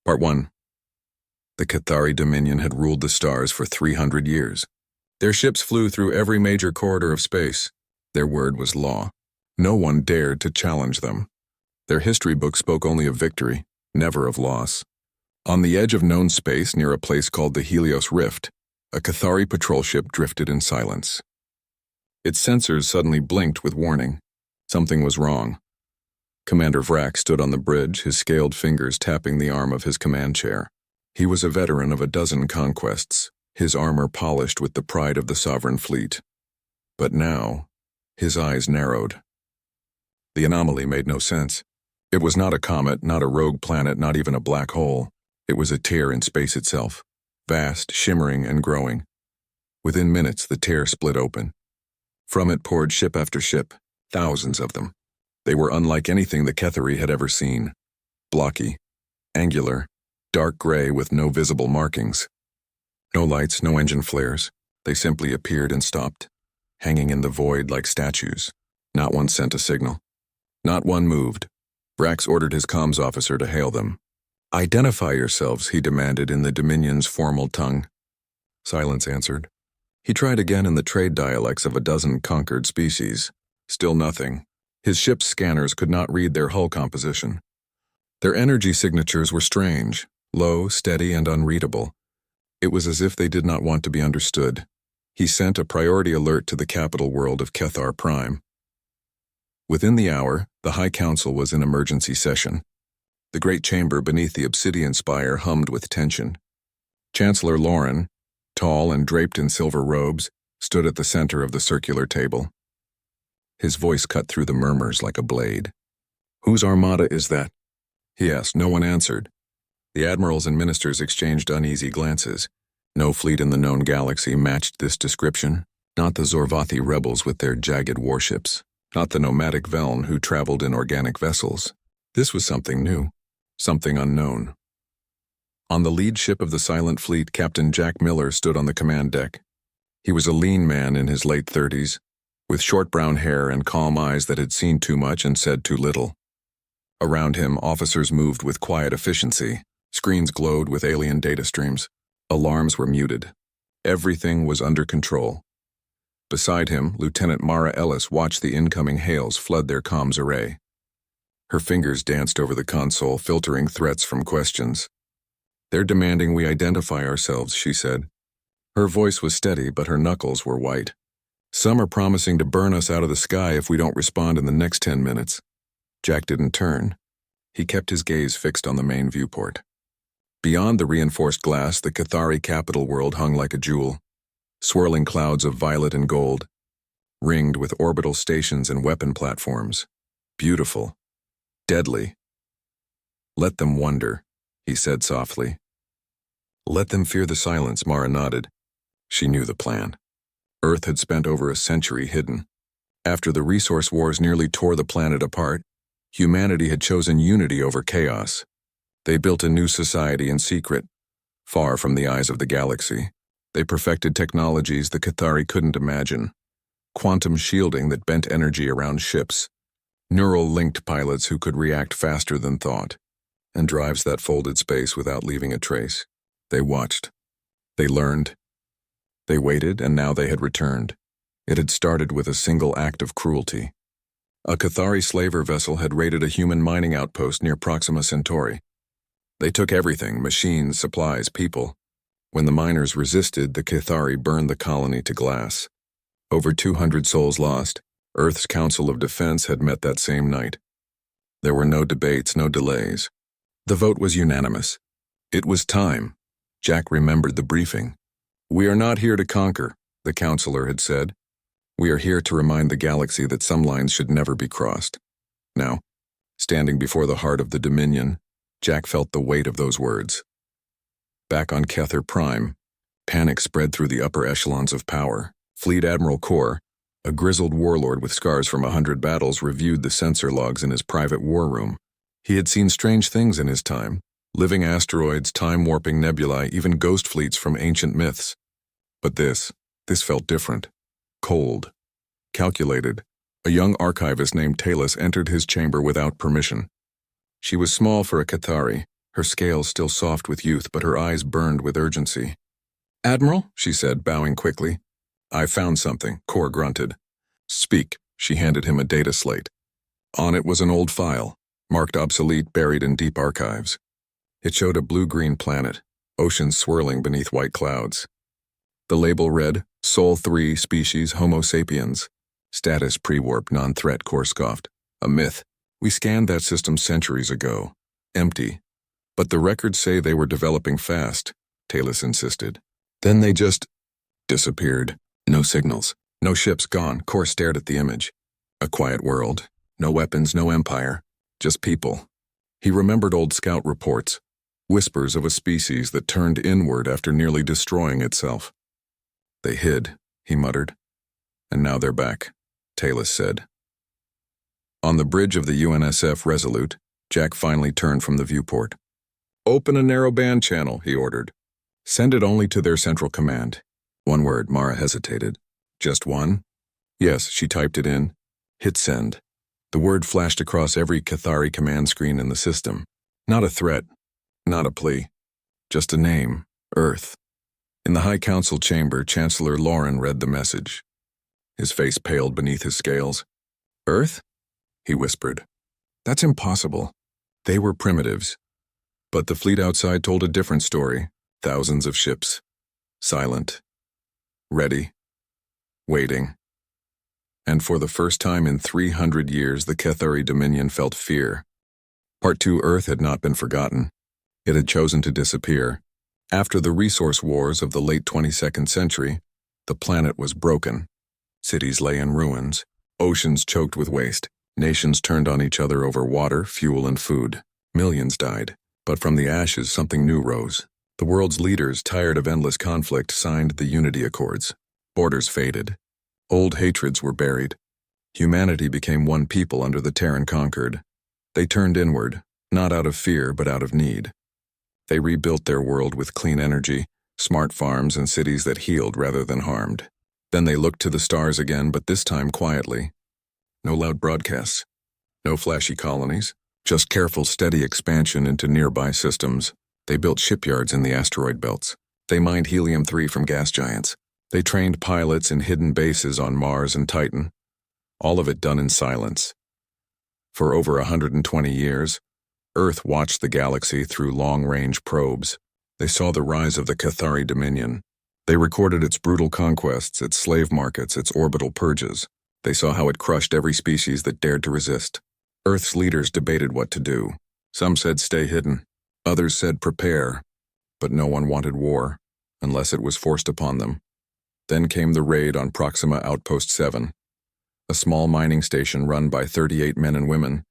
Part 1. The Cathari Dominion had ruled the stars for 300 years. Their ships flew through every major corridor of space. Their word was law. No one dared to challenge them. Their history book spoke only of victory, never of loss. On the edge of known space near a place called the Helios Rift, a Cathari patrol ship drifted in silence. Its sensors suddenly blinked with warning. Something was wrong. Commander Vrak stood on the bridge, his scaled fingers tapping the arm of his command chair. He was a veteran of a dozen conquests, his armor polished with the pride of the sovereign fleet. But now, his eyes narrowed. The anomaly made no sense. It was not a comet, not a rogue planet, not even a black hole. It was a tear in space itself, vast, shimmering, and growing. Within minutes, the tear split open. From it poured ship after ship, thousands of them. They were unlike anything the Cathari had ever seen. Blocky, angular, dark gray with no visible markings. No lights, no engine flares. They simply appeared and stopped, hanging in the void like statues. Not one sent a signal. Not one moved. Brax ordered his comms officer to hail them. "Identify yourselves," he demanded in the Dominion's formal tongue. Silence answered. He tried again in the trade dialects of a dozen conquered species. Still nothing. His ship's scanners could not read their hull composition. Their energy signatures were strange, low, steady, and unreadable. It was as if they did not want to be understood. He sent a priority alert to the capital world of Kethar Prime. Within the hour, the High Council was in emergency session. The great chamber beneath the obsidian spire hummed with tension. Chancellor Lauren, tall and draped in silver robes, stood at the center of the circular table. His voice cut through the murmurs like a blade. "Whose armada is that?" he asked. No one answered. The admirals and ministers exchanged uneasy glances. No fleet in the known galaxy matched this description. Not the Zorvathi rebels with their jagged warships. Not the nomadic Veln who traveled in organic vessels. This was something new. Something unknown. On the lead ship of the silent fleet, Captain Jack Miller stood on the command deck. He was a lean man in his late 30s, with short brown hair and calm eyes that had seen too much and said too little. Around him, officers moved with quiet efficiency. Screens glowed with alien data streams. Alarms were muted. Everything was under control. Beside him, Lieutenant Mara Ellis watched the incoming hails flood their comms array. Her fingers danced over the console, filtering threats from questions. "They're demanding we identify ourselves," she said. Her voice was steady, but her knuckles were white. "Some are promising to burn us out of the sky if we don't respond in the next 10 minutes. Jack didn't turn. He kept his gaze fixed on the main viewport. Beyond the reinforced glass, the Cathari capital world hung like a jewel. Swirling clouds of violet and gold, ringed with orbital stations and weapon platforms. Beautiful. Deadly. "Let them wonder," he said softly. "Let them fear the silence," Mara nodded. She knew the plan. Earth had spent over a century hidden. After the resource wars nearly tore the planet apart, humanity had chosen unity over chaos. They built a new society in secret, far from the eyes of the galaxy. They perfected technologies the Cathari couldn't imagine. Quantum shielding that bent energy around ships. Neural-linked pilots who could react faster than thought. And drives that folded space without leaving a trace. They watched. They learned. They waited, and now they had returned. It had started with a single act of cruelty. A Cathari slaver vessel had raided a human mining outpost near Proxima Centauri. They took everything, machines, supplies, people. When the miners resisted, the Cathari burned the colony to glass. Over 200 souls lost. Earth's Council of Defense had met that same night. There were no debates, no delays. The vote was unanimous. It was time. Jack remembered the briefing. "We are not here to conquer," the counselor had said. "We are here to remind the galaxy that some lines should never be crossed." Now, standing before the heart of the Dominion, Jack felt the weight of those words. Back on Kethar Prime, panic spread through the upper echelons of power. Fleet Admiral Kor, a grizzled warlord with scars from 100 battles, reviewed the sensor logs in his private war room. He had seen strange things in his time. Living asteroids, time-warping nebulae, even ghost fleets from ancient myths. But this felt different. Cold. Calculated. A young archivist named Talus entered his chamber without permission. She was small for a Cathari, her scales still soft with youth, but her eyes burned with urgency. "Admiral," she said, bowing quickly. "I found something," Kor grunted. "Speak." She handed him a data slate. On it was an old file, marked obsolete, buried in deep archives. It showed a blue-green planet, oceans swirling beneath white clouds. The label read, Sol 3, species Homo sapiens. Status pre-warp, non-threat, Kor scoffed. A myth. We scanned that system centuries ago. Empty. But the records say they were developing fast, Talus insisted. Then they just disappeared. No signals. No ships, gone. Kor stared at the image. A quiet world. No weapons, no empire. Just people. He remembered old scout reports. Whispers of a species that turned inward after nearly destroying itself. They hid, he muttered. And now they're back, Talus said. On the bridge of the UNSF Resolute, Jack finally turned from the viewport. "Open a narrowband channel," he ordered. "Send it only to their central command." One word, Mara hesitated. "Just one?" "Yes," she typed it in. Hit send. The word flashed across every Cathari command screen in the system. Not a threat, not a plea. Just a name, Earth. In the High Council chamber, Chancellor Lauren read the message. His face paled beneath his scales. "Earth?" he whispered. "That's impossible. They were primitives." But the fleet outside told a different story. Thousands of ships. Silent. Ready. Waiting. And for the first time in 300 years, the Cathari Dominion felt fear. Part 2 Earth had not been forgotten. It had chosen to disappear. After the resource wars of the late 22nd century, the planet was broken. Cities lay in ruins. Oceans choked with waste. Nations turned on each other over water, fuel, and food. Millions died. But from the ashes, something new rose. The world's leaders, tired of endless conflict, signed the Unity Accords. Borders faded. Old hatreds were buried. Humanity became one people under the Terran conquered. They turned inward, not out of fear, but out of need. They rebuilt their world with clean energy, smart farms, and cities that healed rather than harmed. Then they looked to the stars again, but this time quietly. No loud broadcasts. No flashy colonies. Just careful, steady expansion into nearby systems. They built shipyards in the asteroid belts. They mined helium-3 from gas giants. They trained pilots in hidden bases on Mars and Titan. All of it done in silence. For over 120 years, Earth watched the galaxy through long-range probes. They saw the rise of the Cathari Dominion. They recorded its brutal conquests, its slave markets, its orbital purges. They saw how it crushed every species that dared to resist. Earth's leaders debated what to do. Some said stay hidden. Others said prepare. But no one wanted war, unless it was forced upon them. Then came the raid on Proxima Outpost 7, a small mining station run by 38 men and women.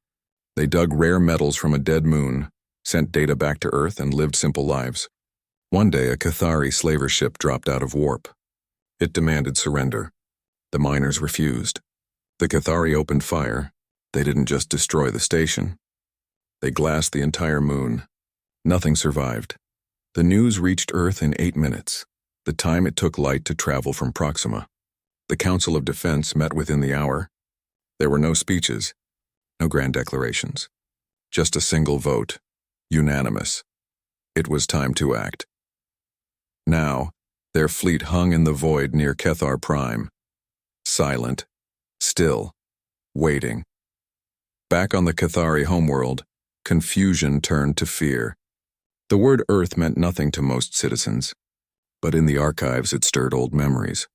They dug rare metals from a dead moon, sent data back to Earth, and lived simple lives. One day, a Cathari slaver ship dropped out of warp. It demanded surrender. The miners refused. The Cathari opened fire. They didn't just destroy the station. They glassed the entire moon. Nothing survived. The news reached Earth in 8 minutes, the time it took light to travel from Proxima. The Council of Defense met within the hour. There were no speeches, no grand declarations. Just a single vote, unanimous. It was time to act. Now, their fleet hung in the void near Cathar Prime. Silent, still, waiting. Back on the Cathari homeworld, confusion turned to fear. The word Earth meant nothing to most citizens, but in the archives it stirred old memories.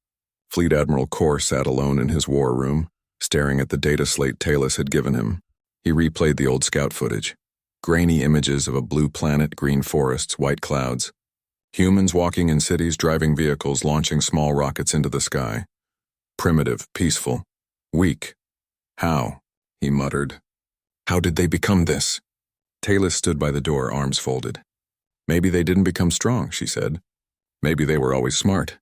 Fleet Admiral Kor sat alone in his war room, staring at the data slate Talus had given him. He replayed the old scout footage. Grainy images of a blue planet, green forests, white clouds. Humans walking in cities, driving vehicles, launching small rockets into the sky. Primitive, peaceful, weak. How? He muttered. How did they become this? Talus stood by the door, arms folded. Maybe they didn't become strong, she said. Maybe they were always smart.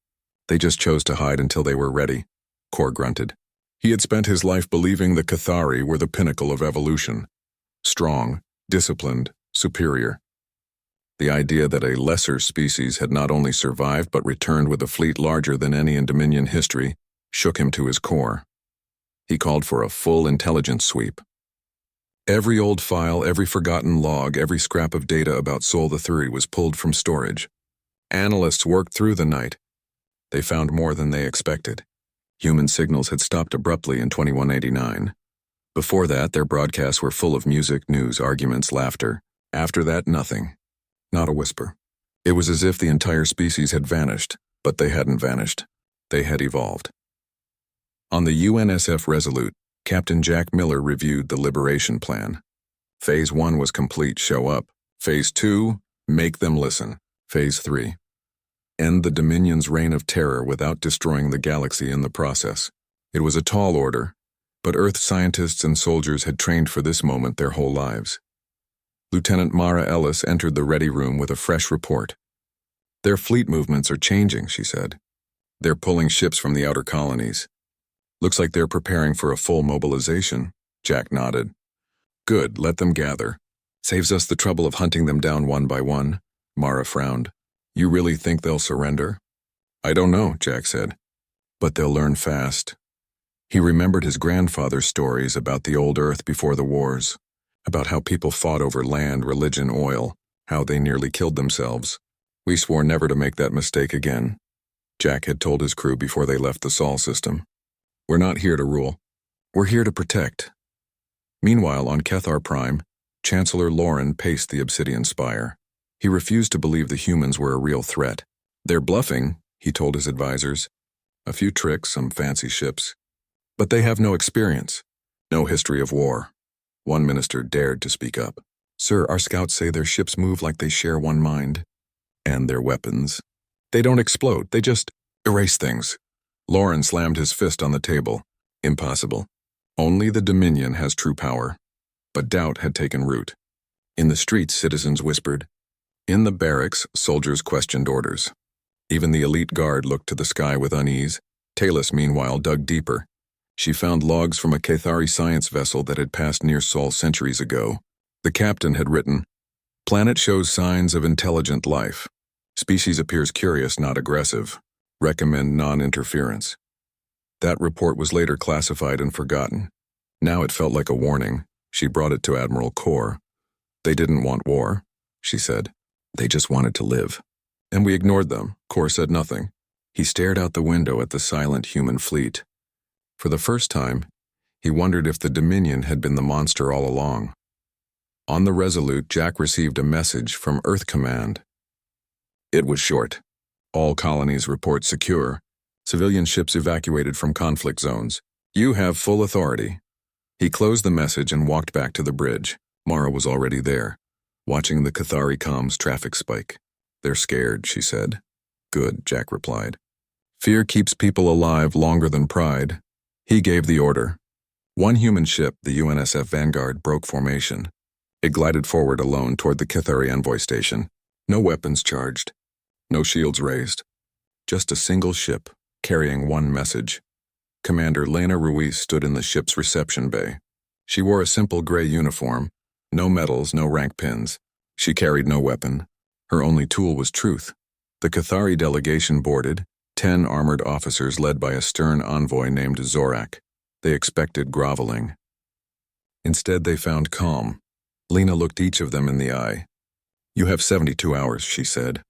They just chose to hide until they were ready. Kor grunted. He had spent his life believing the Cathari were the pinnacle of evolution. Strong, disciplined, superior. The idea that a lesser species had not only survived but returned with a fleet larger than any in Dominion history shook him to his core. He called for a full intelligence sweep. Every old file, every forgotten log, every scrap of data about Sol the Three was pulled from storage. Analysts worked through the night. They found more than they expected. Human signals had stopped abruptly in 2189. Before that, their broadcasts were full of music, news, arguments, laughter. After that, nothing. Not a whisper. It was as if the entire species had vanished, but they hadn't vanished. They had evolved. On the UNSF Resolute, Captain Jack Miller reviewed the liberation plan. Phase 1 was complete, show up. Phase 2, make them listen. Phase 3, end the Dominion's reign of terror without destroying the galaxy in the process. It was a tall order, but Earth scientists and soldiers had trained for this moment their whole lives. Lieutenant Mara Ellis entered the ready room with a fresh report. Their fleet movements are changing, she said. They're pulling ships from the outer colonies. Looks like they're preparing for a full mobilization. Jack nodded. Good, let them gather. Saves us the trouble of hunting them down one by one. Mara frowned. You really think they'll surrender? I don't know, Jack said. But they'll learn fast. He remembered his grandfather's stories about the old Earth before the wars, about how people fought over land, religion, oil, how they nearly killed themselves. We swore never to make that mistake again. Jack had told his crew before they left the Sol system. We're not here to rule. We're here to protect. Meanwhile, on Cathar Prime, Chancellor Lauren paced the obsidian spire. He refused to believe the humans were a real threat. They're bluffing, he told his advisors. A few tricks, some fancy ships. But they have no experience, no history of war. One minister dared to speak up. Sir, our scouts say their ships move like they share one mind. And their weapons. They don't explode, they just erase things. Lauren slammed his fist on the table. Impossible. Only the Dominion has true power. But doubt had taken root. In the streets, citizens whispered. In the barracks, soldiers questioned orders. Even the elite guard looked to the sky with unease. Talus, meanwhile, dug deeper. She found logs from a Cathari science vessel that had passed near Sol centuries ago. The captain had written, Planet shows signs of intelligent life. Species appears curious, not aggressive. Recommend non-interference. That report was later classified and forgotten. Now it felt like a warning. She brought it to Admiral Core. They didn't want war, she said. They just wanted to live. And we ignored them. Core said nothing. He stared out the window at the silent human fleet. For the first time, he wondered if the Dominion had been the monster all along. On the Resolute, Jack received a message from Earth Command. It was short. All colonies report secure. Civilian ships evacuated from conflict zones. You have full authority. He closed the message and walked back to the bridge. Mara was already there, watching the Cathari comms traffic spike. They're scared, she said. Good, Jack replied. Fear keeps people alive longer than pride. He gave the order. One human ship, the UNSF Vanguard, broke formation. It glided forward alone toward the Cathari envoy station. No weapons charged. No shields raised. Just a single ship, carrying one message. Commander Lena Ruiz stood in the ship's reception bay. She wore a simple gray uniform. No medals, no rank pins. She carried no weapon. Her only tool was truth. The Cathari delegation boarded, 10 armored officers led by a stern envoy named Zorak. They expected groveling. Instead, they found calm. Lena looked each of them in the eye. You have 72 hours, she said.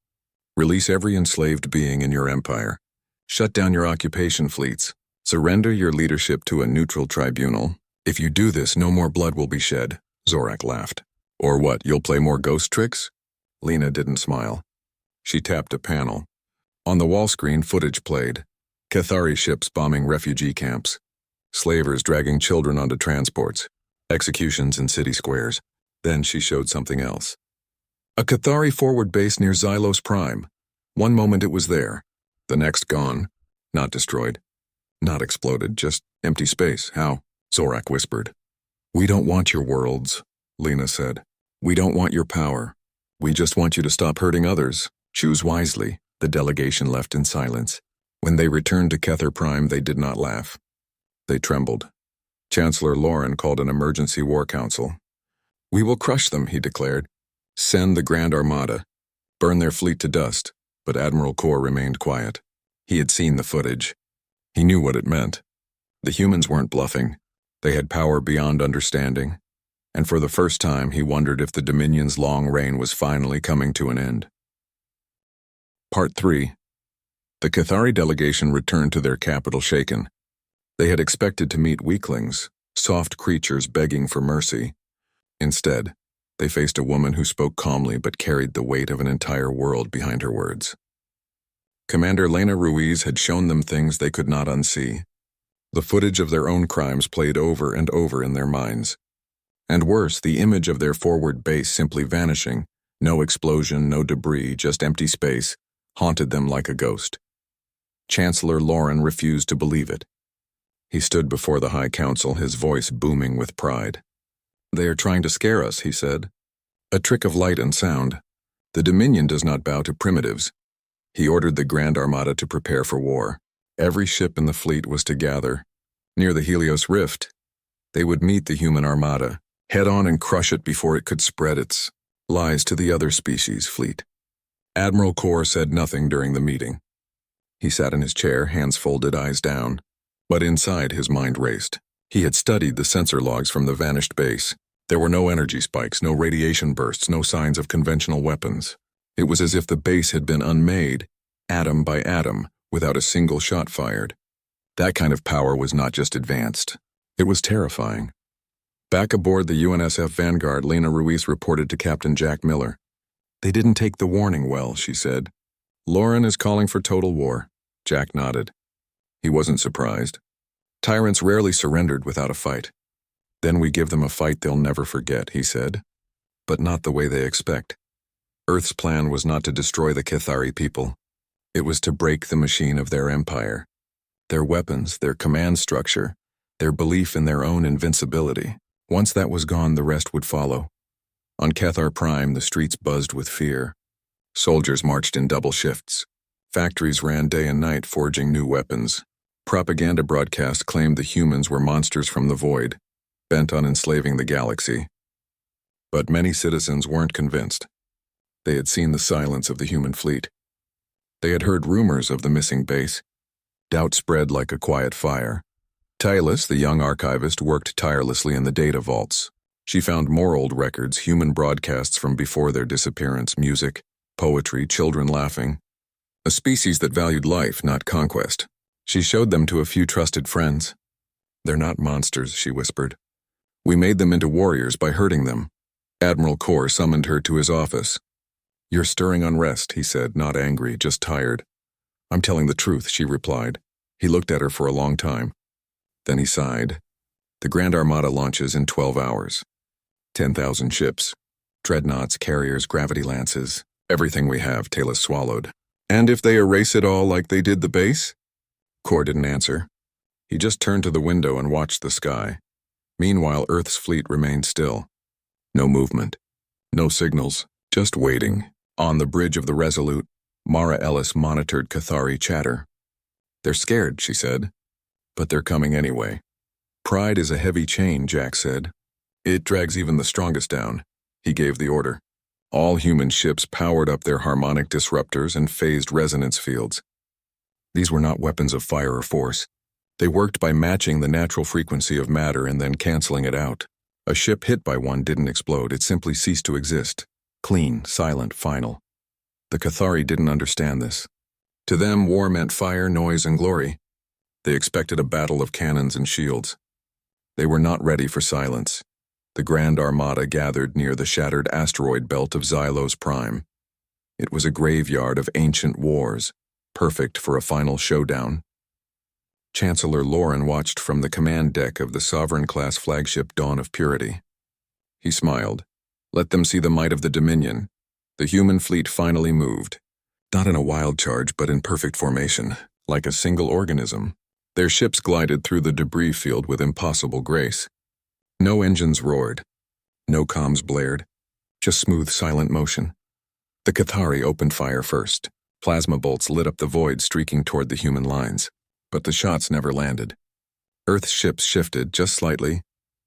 Release every enslaved being in your empire. Shut down your occupation fleets. Surrender your leadership to a neutral tribunal. If you do this, no more blood will be shed. Zorak laughed. Or what, you'll play more ghost tricks? Lena didn't smile. She tapped a panel. On the wall screen, footage played. Cathari ships bombing refugee camps. Slavers dragging children onto transports. Executions in city squares. Then she showed something else. A Cathari forward base near Xylos Prime. One moment it was there. The next gone. Not destroyed. Not exploded, just empty space. How? Zorak whispered. We don't want your worlds, Lena said. We don't want your power. We just want you to stop hurting others. Choose wisely. The delegation left in silence. When they returned to Cathar Prime, they did not laugh. They trembled. Chancellor Lauren called an emergency war council. We will crush them, he declared. Send the Grand Armada. Burn their fleet to dust. But Admiral Core remained quiet. He had seen the footage. He knew what it meant. The humans weren't bluffing. They had power beyond understanding. and for the first time he wondered if the Dominion's long reign was finally coming to an end. Part 3. The Cathari delegation returned to their capital shaken. They had expected to meet weaklings, soft creatures begging for mercy. Instead, they faced a woman who spoke calmly but carried the weight of an entire world behind her words. Commander Lena Ruiz had shown them things they could not unsee. The footage of their own crimes played over and over in their minds. And worse, the image of their forward base simply vanishing, no explosion, no debris, just empty space, haunted them like a ghost. Chancellor Lauren refused to believe it. He stood before the High Council, his voice booming with pride. "They are trying to scare us," he said. "A trick of light and sound. The Dominion does not bow to primitives." He ordered the Grand Armada to prepare for war. Every ship in the fleet was to gather. Near the Helios Rift, they would meet the human armada, head on and crush it before it could spread its lies to the other species' fleet. Admiral Kor said nothing during the meeting. He sat in his chair, hands folded, eyes down. But inside, his mind raced. He had studied the sensor logs from the vanished base. There were no energy spikes, no radiation bursts, no signs of conventional weapons. It was as if the base had been unmade, atom by atom, without a single shot fired. That kind of power was not just advanced. It was terrifying. Back aboard the UNSF Vanguard, Lena Ruiz reported to Captain Jack Miller. "They didn't take the warning well," she said. "Lauren is calling for total war." Jack nodded. He wasn't surprised. Tyrants rarely surrendered without a fight. "Then we give them a fight they'll never forget," he said. "But not the way they expect. Earth's plan was not to destroy the Cathari people. It was to break the machine of their empire. Their weapons, their command structure, their belief in their own invincibility. Once that was gone, the rest would follow. On Cathar Prime, the streets buzzed with fear. Soldiers marched in double shifts. Factories ran day and night forging new weapons. Propaganda broadcasts claimed the humans were monsters from the void, bent on enslaving the galaxy. But many citizens weren't convinced. They had seen the silence of the human fleet. They had heard rumors of the missing base. Doubt spread like a quiet fire. Tylus, the young archivist, worked tirelessly in the data vaults. She found more old records, human broadcasts from before their disappearance, music, poetry, children laughing. A species that valued life, not conquest. She showed them to a few trusted friends. "They're not monsters," she whispered. "We made them into warriors by hurting them." Admiral Kor summoned her to his office. "You're stirring unrest," he said, not angry, just tired. "I'm telling the truth," she replied. He looked at her for a long time. Then he sighed. "The Grand Armada launches in 12 hours. 10,000 ships. Dreadnoughts, carriers, gravity lances. Everything we have," Taylor swallowed. "And if they erase it all like they did the base?" Kor didn't answer. He just turned to the window and watched the sky. Meanwhile, Earth's fleet remained still. No movement. No signals. Just waiting. On the bridge of the Resolute, Mara Ellis monitored Cathari chatter. "They're scared," she said. "But they're coming anyway." "Pride is a heavy chain," Jack said. "It drags even the strongest down." He gave the order. All human ships powered up their harmonic disruptors and phased resonance fields. These were not weapons of fire or force. They worked by matching the natural frequency of matter and then canceling it out. A ship hit by one didn't explode, it simply ceased to exist. Clean, silent, final. The Cathari didn't understand this. To them, war meant fire, noise, and glory. They expected a battle of cannons and shields. They were not ready for silence. The Grand Armada gathered near the shattered asteroid belt of Xylos Prime. It was a graveyard of ancient wars, perfect for a final showdown. Chancellor Lauren watched from the command deck of the Sovereign-class flagship Dawn of Purity. He smiled. Let them see the might of the Dominion. The human fleet finally moved. Not in a wild charge, but in perfect formation, like a single organism. Their ships glided through the debris field with impossible grace. No engines roared. No comms blared. Just smooth, silent motion. The Cathari opened fire first. Plasma bolts lit up the void, streaking toward the human lines. But the shots never landed. Earth's ships shifted just slightly,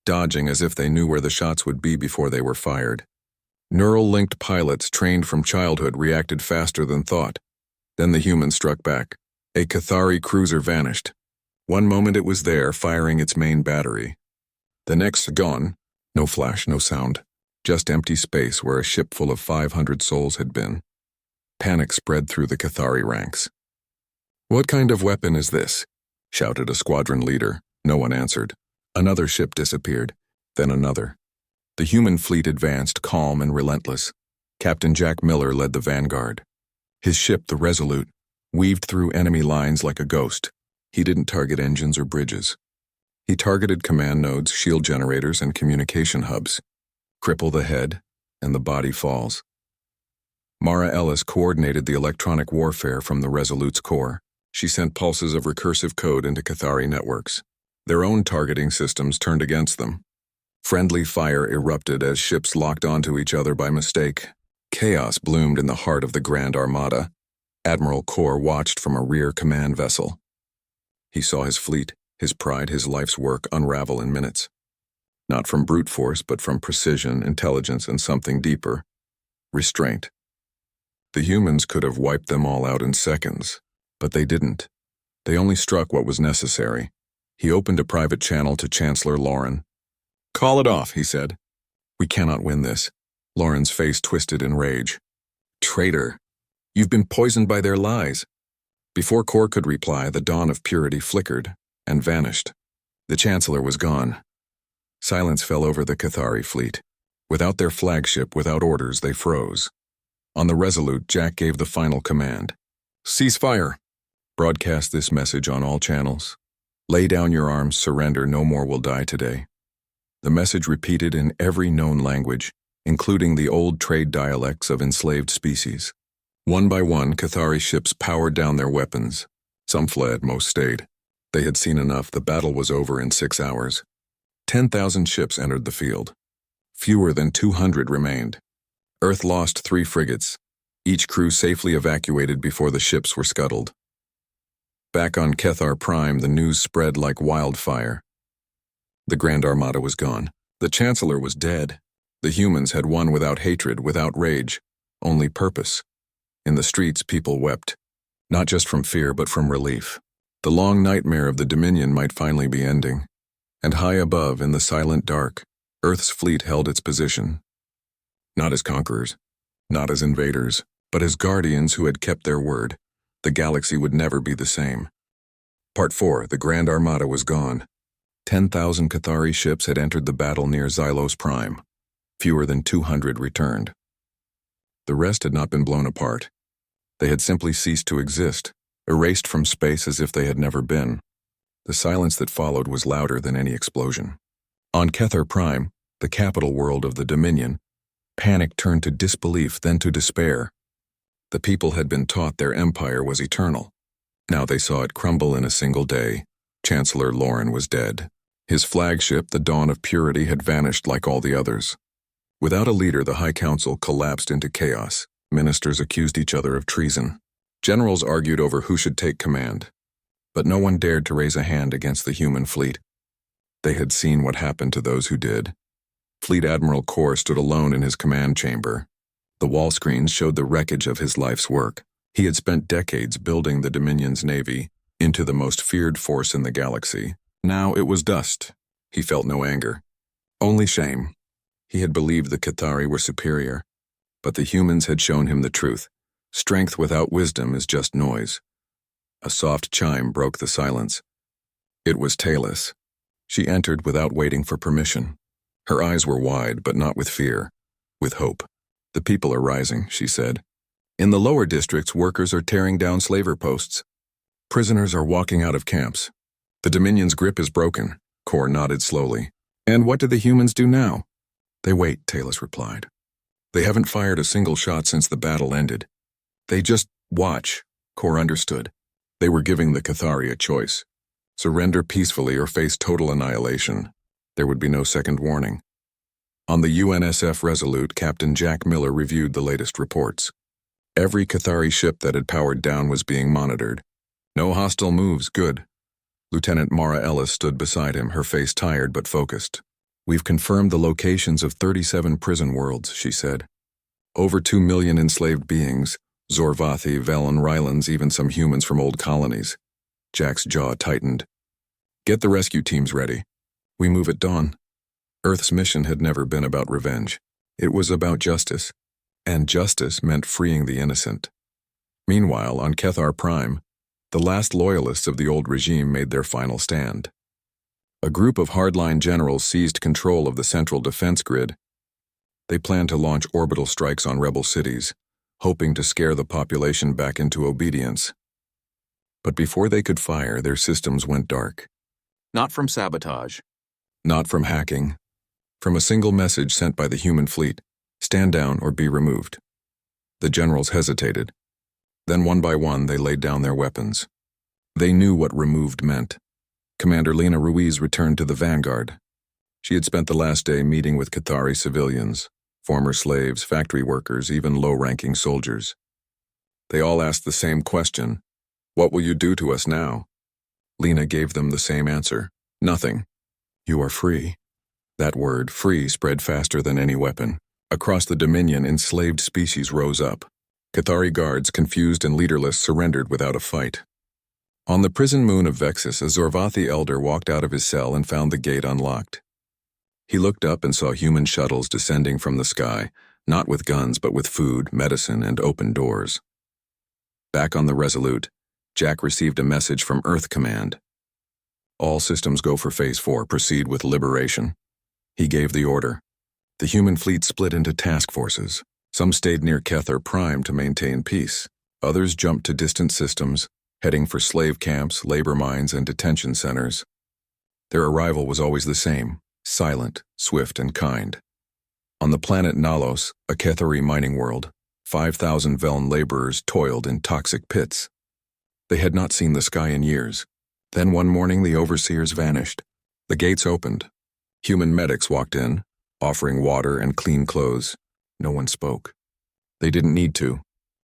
dodging as if they knew where the shots would be before they were fired. Neural-linked pilots trained from childhood reacted faster than thought. Then the humans struck back. A Cathari cruiser vanished. One moment it was there, firing its main battery. The next gone, No flash, no sound. Just empty space where a ship full of 500 souls had been. Panic spread through the Cathari ranks. "What kind of weapon is this?" shouted a squadron leader. No one answered. Another ship disappeared, then another. The human fleet advanced, calm and relentless. Captain Jack Miller led the vanguard. His ship, the Resolute, weaved through enemy lines like a ghost. He didn't target engines or bridges. He targeted command nodes, shield generators, and communication hubs. Cripple the head, and the body falls. Mara Ellis coordinated the electronic warfare from the Resolute's core. She sent pulses of recursive code into Cathari networks. Their own targeting systems turned against them. Friendly fire erupted as ships locked onto each other by mistake. Chaos bloomed in the heart of the Grand Armada. Admiral Kor watched from a rear command vessel. He saw his fleet, his pride, his life's work unravel in minutes. Not from brute force, but from precision, intelligence, and something deeper. Restraint. The humans could have wiped them all out in seconds, but they didn't. They only struck what was necessary. He opened a private channel to Chancellor Lauren. "Call it off," he said. "We cannot win this." Lauren's face twisted in rage. "Traitor! You've been poisoned by their lies." Before Kor could reply, the dawn of purity flickered and vanished. The Chancellor was gone. Silence fell over the Cathari fleet. Without their flagship, without orders, they froze. On the Resolute, Jack gave the final command. "Cease fire. Broadcast this message on all channels. Lay down your arms, surrender, no more will die today." The message repeated in every known language, including the old trade dialects of enslaved species. One by one, Cathari ships powered down their weapons. Some fled, most stayed. They had seen enough. The battle was over in 6 hours. 10,000 ships entered the field. Fewer than 200 remained. Earth lost 3 frigates, each crew safely evacuated before the ships were scuttled. Back on Cathar Prime, the news spread like wildfire. The Grand Armada was gone. The Chancellor was dead. The humans had won without hatred, without rage, only purpose. In the streets, people wept, not just from fear, but from relief. The long nightmare of the Dominion might finally be ending. And high above, in the silent dark, Earth's fleet held its position. Not as conquerors, not as invaders, but as guardians who had kept their word. The galaxy would never be the same. Part 4. The Grand Armada was gone. 10,000 Cathari ships had entered the battle near Xylos Prime. Fewer than 200 returned. The rest had not been blown apart. They had simply ceased to exist, erased from space as if they had never been. The silence that followed was louder than any explosion. On Cathar Prime, the capital world of the Dominion, panic turned to disbelief, then to despair. The people had been taught their empire was eternal. Now they saw it crumble in a single day. Chancellor Lauren was dead. His flagship, the Dawn of Purity, had vanished like all the others. Without a leader, the High Council collapsed into chaos. Ministers accused each other of treason. Generals argued over who should take command. But no one dared to raise a hand against the human fleet. They had seen what happened to those who did. Fleet Admiral Kor stood alone in his command chamber. The wall screens showed the wreckage of his life's work. He had spent decades building the Dominion's navy into the most feared force in the galaxy. Now it was dust. He felt no anger, only shame. He had believed the Cathari were superior, but the humans had shown him the truth. Strength without wisdom is just noise. A soft chime broke the silence. It was Talus. She entered without waiting for permission. Her eyes were wide, but not with fear, with hope. "The people are rising," she said. "In the lower districts, workers are tearing down slaver posts. Prisoners are walking out of camps. The Dominion's grip is broken." Kor nodded slowly. "And what do the humans do now?" "They wait," Talus replied. "They haven't fired a single shot since the battle ended. They just watch." Kor understood. They were giving the Cathari a choice. Surrender peacefully or face total annihilation. There would be no second warning. On the UNSF Resolute, Captain Jack Miller reviewed the latest reports. Every Cathari ship that had powered down was being monitored. No hostile moves, good. Lieutenant Mara Ellis stood beside him, her face tired but focused. "We've confirmed the locations of 37 prison worlds," she said. "Over 2 million enslaved beings, Zorvathi, Velen, Rylans, even some humans from old colonies." Jack's jaw tightened. "Get the rescue teams ready. We move at dawn." Earth's mission had never been about revenge. It was about justice, and justice meant freeing the innocent. Meanwhile, on Cathar Prime, the last loyalists of the old regime made their final stand. A group of hardline generals seized control of the central defense grid. They planned to launch orbital strikes on rebel cities, hoping to scare the population back into obedience. But before they could fire, their systems went dark. Not from sabotage. Not from hacking. From a single message sent by the human fleet: stand down or be removed. The generals hesitated. Then one by one they laid down their weapons. They knew what removed meant. Commander Lina Ruiz returned to the vanguard. She had spent the last day meeting with Cathari civilians, former slaves, factory workers, even low-ranking soldiers. They all asked the same question: what will you do to us now? Lina gave them the same answer: nothing. You are free. That word, free, spread faster than any weapon. Across the Dominion, enslaved species rose up. Cathari guards, confused and leaderless, surrendered without a fight. On the prison moon of Vexus, a Zorvathi elder walked out of his cell and found the gate unlocked. He looked up and saw human shuttles descending from the sky, not with guns but with food, medicine, and open doors. Back on the Resolute, Jack received a message from Earth Command. All systems go for Phase 4, proceed with liberation. He gave the order. The human fleet split into task forces. Some stayed near Cathar Prime to maintain peace. Others jumped to distant systems, heading for slave camps, labor mines, and detention centers. Their arrival was always the same: silent, swift, and kind. On the planet Nalos, a Cathari mining world, 5,000 Veln laborers toiled in toxic pits. They had not seen the sky in years. Then one morning the overseers vanished. The gates opened. Human medics walked in, offering water and clean clothes. No one spoke. They didn't need to.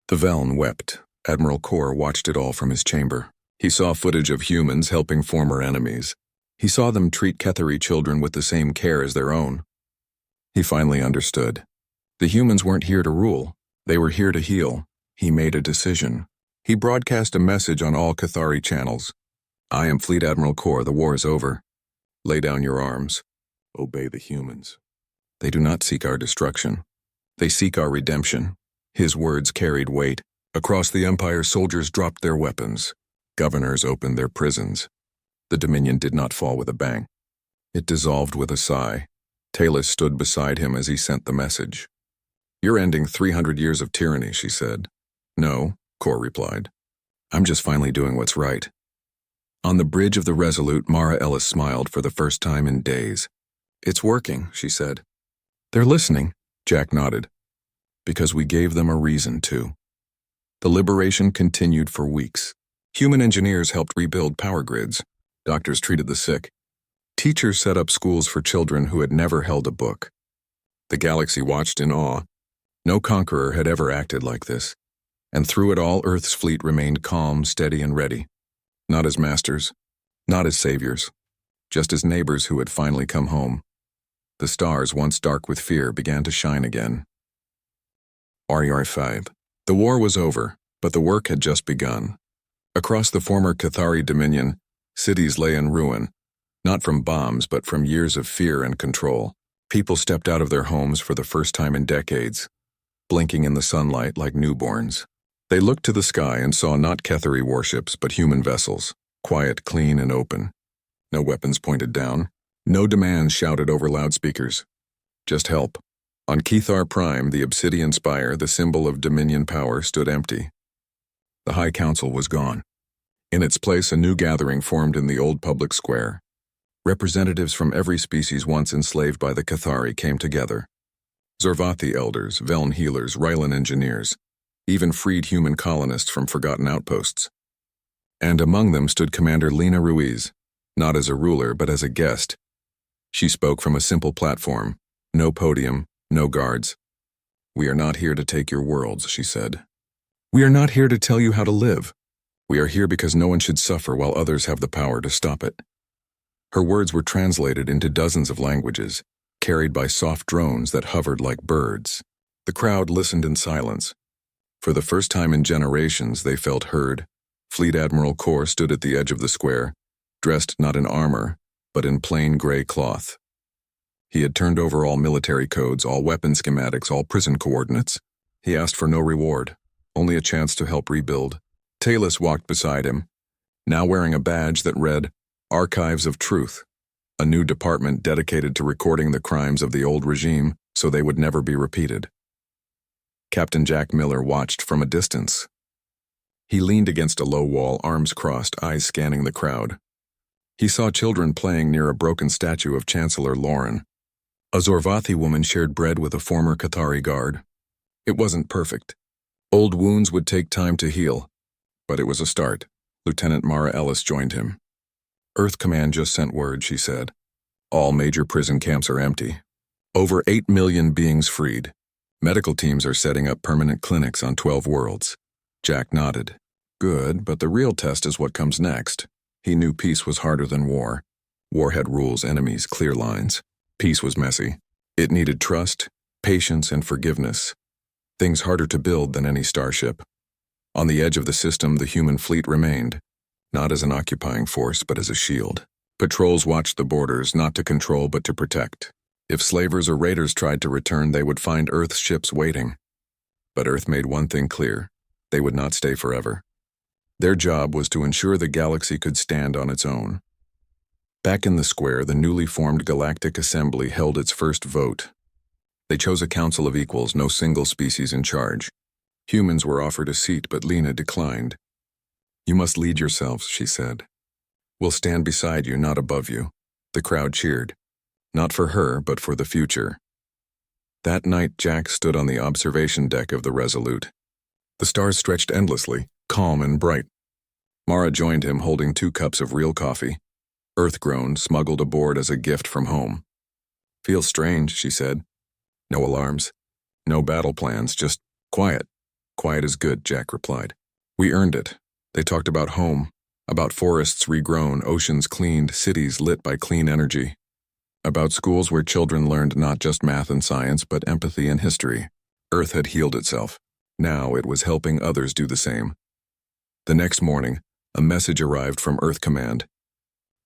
The Veln wept. Admiral Kor watched it all from his chamber. He saw footage of humans helping former enemies. He saw them treat Cathari children with the same care as their own. He finally understood. The humans weren't here to rule. They were here to heal. He made a decision. He broadcast a message on all Cathari channels. I am Fleet Admiral Kor. The war is over. Lay down your arms. Obey the humans. They do not seek our destruction. They seek our redemption. His words carried weight. Across the Empire, soldiers dropped their weapons. Governors opened their prisons. The Dominion did not fall with a bang. It dissolved with a sigh. Talus stood beside him as he sent the message. You're ending 300 years of tyranny, she said. No, Kor replied. I'm just finally doing what's right. On the bridge of the Resolute, Mara Ellis smiled for the first time in days. It's working, she said. They're listening, Jack nodded. Because we gave them a reason to. The liberation continued for weeks. Human engineers helped rebuild power grids. Doctors treated the sick. Teachers set up schools for children who had never held a book. The galaxy watched in awe. No conqueror had ever acted like this. And through it all, Earth's fleet remained calm, steady, and ready. Not as masters, not as saviors, just as neighbors who had finally come home. The stars, once dark with fear, began to shine again. HFY 5. The war was over, but the work had just begun. Across the former Cathari Dominion, cities lay in ruin, not from bombs but from years of fear and control. People stepped out of their homes for the first time in decades, blinking in the sunlight like newborns. They looked to the sky and saw not Cathari warships but human vessels, quiet, clean, and open. No weapons pointed down, no demands shouted over loudspeakers. Just help. On Cathar Prime, the obsidian spire, the symbol of Dominion power, stood empty. The High Council was gone. In its place, a new gathering formed in the old public square. Representatives from every species once enslaved by the Cathari came together. Zorvathi elders, Veln healers, Rylan engineers, even freed human colonists from forgotten outposts. And among them stood Commander Lina Ruiz, not as a ruler but as a guest. She spoke from a simple platform, no podium, no guards. We are not here to take your worlds, she said. We are not here to tell you how to live. We are here because no one should suffer while others have the power to stop it. Her words were translated into dozens of languages, carried by soft drones that hovered like birds. The crowd listened in silence. For the first time in generations, they felt heard. Fleet Admiral Kor stood at the edge of the square, dressed not in armor, but in plain gray cloth. He had turned over all military codes, all weapon schematics, all prison coordinates. He asked for no reward, only a chance to help rebuild. Talus walked beside him, now wearing a badge that read, Archives of Truth, a new department dedicated to recording the crimes of the old regime so they would never be repeated. Captain Jack Miller watched from a distance. He leaned against a low wall, arms crossed, eyes scanning the crowd. He saw children playing near a broken statue of Chancellor Lauren. A Zorvathi woman shared bread with a former Cathari guard. It wasn't perfect. Old wounds would take time to heal, but it was a start. Lieutenant Mara Ellis joined him. Earth Command just sent word, she said. All major prison camps are empty. Over 8 million beings freed. Medical teams are setting up permanent clinics on 12 worlds. Jack nodded. Good, but the real test is what comes next. He knew peace was harder than war. War had rules, enemies, clear lines. Peace was messy. It needed trust, patience, and forgiveness. Things harder to build than any starship. On the edge of the system, the human fleet remained, not as an occupying force, but as a shield. Patrols watched the borders, not to control, but to protect. If slavers or raiders tried to return, they would find Earth's ships waiting. But Earth made one thing clear. They would not stay forever. Their job was to ensure the galaxy could stand on its own. Back in the square, the newly formed Galactic Assembly held its first vote. They chose a council of equals, no single species in charge. Humans were offered a seat, but Lena declined. You must lead yourselves, she said. We'll stand beside you, not above you. The crowd cheered. Not for her, but for the future. That night, Jack stood on the observation deck of the Resolute. The stars stretched endlessly, calm and bright. Mara joined him, holding 2 cups of real coffee. Earth-grown, smuggled aboard as a gift from home. Feels strange, she said. No alarms. No battle plans, just quiet. Quiet is good, Jack replied. We earned it. They talked about home, about forests regrown, oceans cleaned, cities lit by clean energy. About schools where children learned not just math and science, but empathy and history. Earth had healed itself. Now it was helping others do the same. The next morning, a message arrived from Earth Command.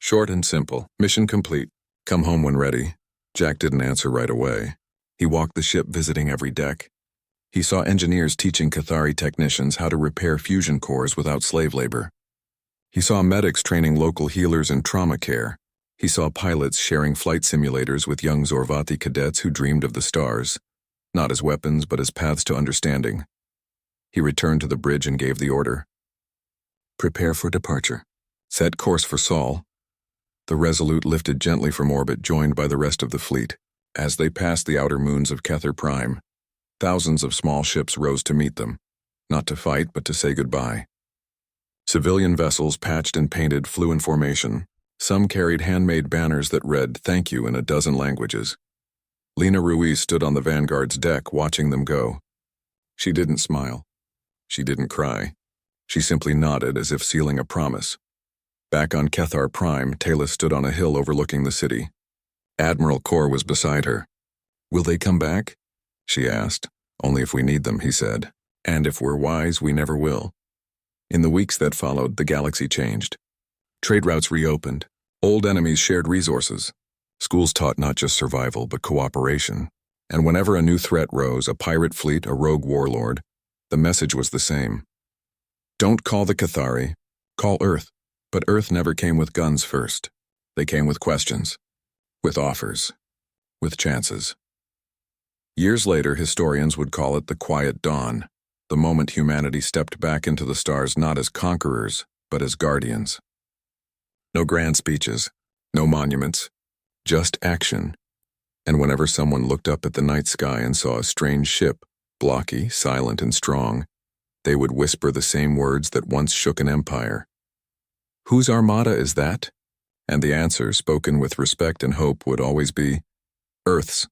Short and simple. Mission complete. Come home when ready. Jack didn't answer right away. He walked the ship, visiting every deck. He saw engineers teaching Cathari technicians how to repair fusion cores without slave labor. He saw medics training local healers in trauma care. He saw pilots sharing flight simulators with young Zorvathi cadets who dreamed of the stars, not as weapons but as paths to understanding. He returned to the bridge and gave the order. Prepare for departure. Set course for Sol. The Resolute lifted gently from orbit, joined by the rest of the fleet. As they passed the outer moons of Kether Prime, thousands of small ships rose to meet them, not to fight but to say goodbye. Civilian vessels, patched and painted, flew in formation. Some carried handmade banners that read, "Thank you," in a dozen languages. Lena Ruiz stood on the Vanguard's deck, watching them go. She didn't smile. She didn't cry. She simply nodded, as if sealing a promise. Back on Kethar Prime, Talus stood on a hill overlooking the city. Admiral Kor was beside her. Will they come back? She asked. Only if we need them, he said. And if we're wise, we never will. In the weeks that followed, the galaxy changed. Trade routes reopened. Old enemies shared resources. Schools taught not just survival, but cooperation. And whenever a new threat rose, a pirate fleet, a rogue warlord, the message was the same. Don't call the Cathari. Call Earth. But Earth never came with guns first. They came with questions. With offers. With chances. Years later, historians would call it the Quiet Dawn, the moment humanity stepped back into the stars not as conquerors, but as guardians. No grand speeches, no monuments, just action. And whenever someone looked up at the night sky and saw a strange ship, blocky, silent, and strong, they would whisper the same words that once shook an empire. Whose Armada is that? And the answer, spoken with respect and hope, would always be, Earth's.